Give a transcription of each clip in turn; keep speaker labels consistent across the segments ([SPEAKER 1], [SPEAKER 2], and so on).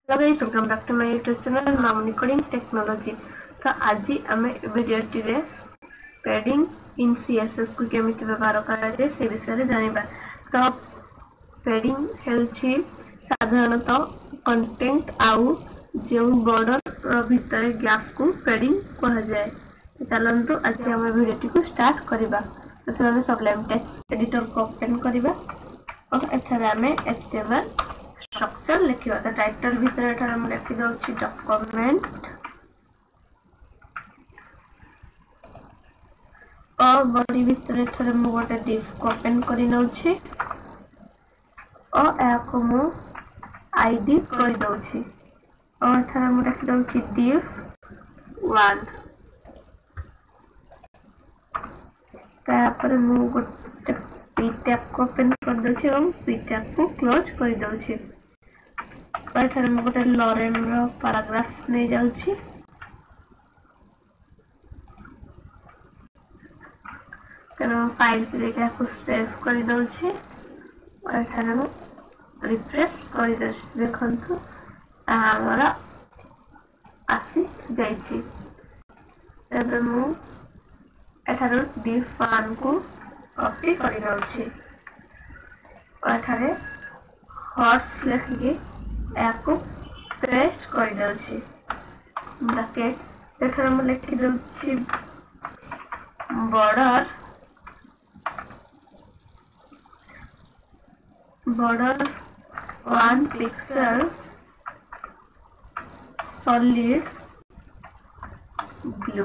[SPEAKER 1] Hello guys, welcome back to my YouTube channel Mamuni Coding Technology. तो आज आम video रे पैडिंग इन CSS को केमिति व्यवहार करा जाय से विषय जानिबा। तो पैडिंग हेउछि साधारणतः कंटेंट आउ जे बॉर्डर भीतर गैप को पैडिंग कहा जाय। चलंतु आज आम वीडियो को स्टार्ट करिबा। प्रथमे हम सबलाइम टेक्स्ट एडिटर को ओपन करिबा और एठारे आम HTML स्ट्रक्चर लिखिबा। तो टाइटल भीतर एठार हम लिखि दउछि डॉक्यूमेंट और बॉडी भीतर एठार हम गोटे डिफ को ओपन करि नउछि और याको मु आईडी करि दउछि और एठार हम लिखि दउछि div 1। ता पर मु गोटे p टैग को ओपन कर दउछि और p टैग को क्लोज कर दउछि। एठार हम गोटे लॉरेन रो पैराग्राफ नै जाउछि। तनो फाइल के लेके आपको सेव कर दउछि और एठार हम रिफ्रेश कर दउछि। देखंतु हमरा आसी जाइछि। तबे मु एठार div1 को कॉपी कर दउछि और एठारे हॉर्स लिखके याको पेस्ट कर दउछि। ब्रैकेट एठार हम लिखि दउछि बॉर्डर 1 पिक्सल सॉलिड ब्लू।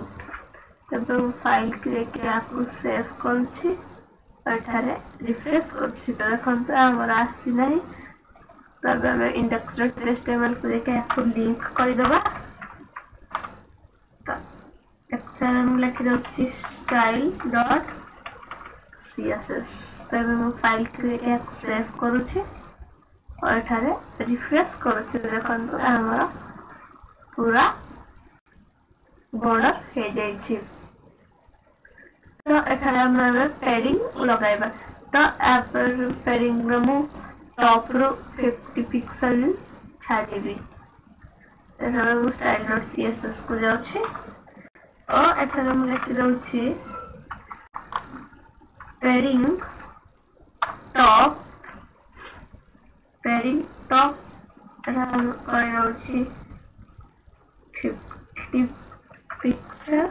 [SPEAKER 1] तब फाइल के लेके आपको सेव करछि एठारे रिफ्रेश करछि। तो देखंतु हमर आसी नाही। तब हम index.html को लेके आपको लिंक कर देबा। तो एठारे हम लिखि दउछि style.css। तब हम फाइल के लेके आपको सेव करूछि और एठारे रिफ्रेश करूछि। देखंतु हमर पूरा बॉर्डर हे जाइछि। तो एठारे हम पैडिंग लगाइबा। तो आप padding Ramu top row 50 pixel छाड़ीबी। एठारे हम style.css को जाउछि और एठारे हम लिखि दउछि पैडिंग टॉप एठारे हम कर दउछि 50 पिक्सल।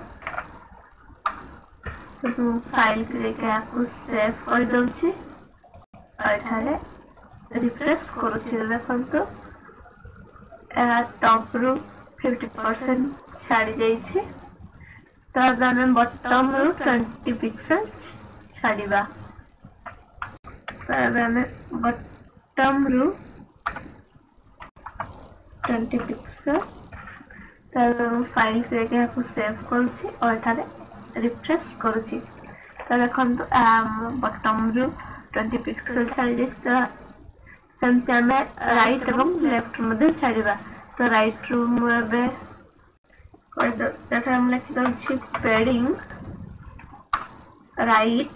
[SPEAKER 1] तो फाइल के लेके आपको सेव कर दउछि और एठारे रिफ्रेश करूछि। देखंतु टॉप रो 50% छाड़ी जाइछि। तो अब हम बॉटम रो 20 पिक्सल छाड़ीबा। तो अब हम बॉटम रो 20 पिक्सल। तो फाइल के लेके आपको सेव करूछि और एठारे रिफ्रेश करूछि। तो देखंतु बॉटम रो 20 पिक्सल छाड़ी जाइछि। तो सेमते हमें राइट एवं लेफ्ट मध्ये छाड़ीबा। तो राइट रो मुबे कर द एटा हम लिखि दउछि पैडिंग राइट।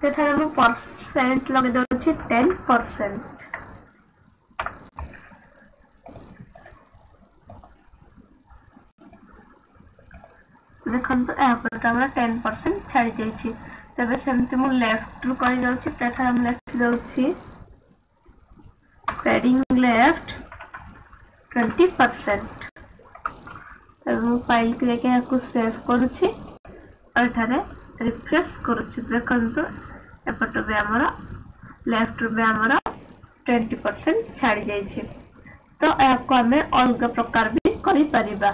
[SPEAKER 1] तेथा हम परसेंट लगे दउछि 10%। देखंतु ए पर हमरा 10% छाड़ी जाइछि। तबे सेमते मु लेफ्ट रू कर दउछि। तेथा हम लिखि दउछि पैडिंग लेफ्ट 20%। तब मु फाइल के लेके याको सेव करूछि और एठारे रिफ्रेश करूछि। देखंतु एपट बे हमरा लेफ्ट रू बे हमरा 20% छाड़ी जाइछि। तो याको हमें अलग प्रकार भी करि परिबा।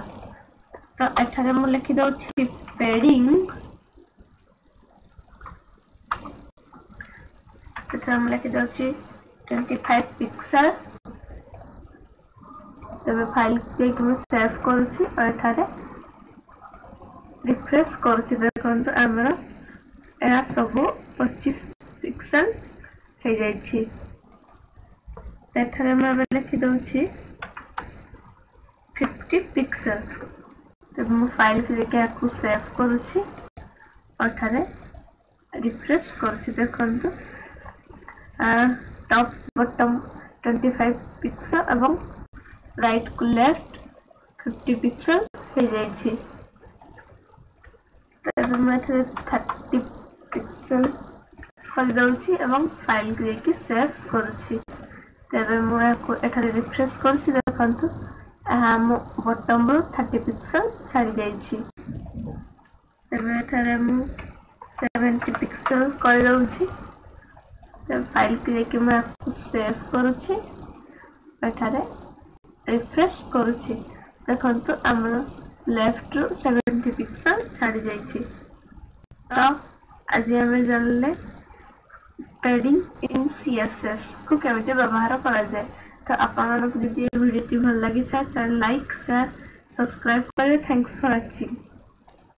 [SPEAKER 1] तो एठारे मु लिखि दउछि पैडिंग एठारे हम लिखि दउछि 25 पिक्सल। तबे फाइल जे कि मु सेव करूछि और एठारे रिफ्रेश करूछि। देखंतु हमरा एहा सब 25 पिक्सल हे जाइछि। एठारे हम लिखि दउछि 50 पिक्सल। तब मु फाइल के लेके आपको सेव करूछि और एठारे रिफ्रेश करूछि। देखंतु टॉप बॉटम 25 पिक्सल एवं राइट को लेफ्ट 50 पिक्सल हो जाइए। तो एबे मैं 30 पिक्सल कर दउछि एवं फाइल को लेके सेव करूछि। तबे मु याको एठारे रिफ्रेश करछि देखंतु मो बॉटम रो 30 पिक्सल छाड़ी जाइछि। तबे एठारे मु 70 पिक्सल कर दउछि। तबे फाइल को लेके मैं आपको सेव करूछि एठारे रिफ्रेश करूछि देखंतु हमर लेफ्ट रो 70 पिक्सल छाड़ी जाइछि। तो आज हमें जानले पैडिंग इन CSS को केमिति व्यवहार करा जाए। तो आपन को जदि वीडियो भल लागि था त लाइक शेयर सब्सक्राइब करे। Thanks for watching.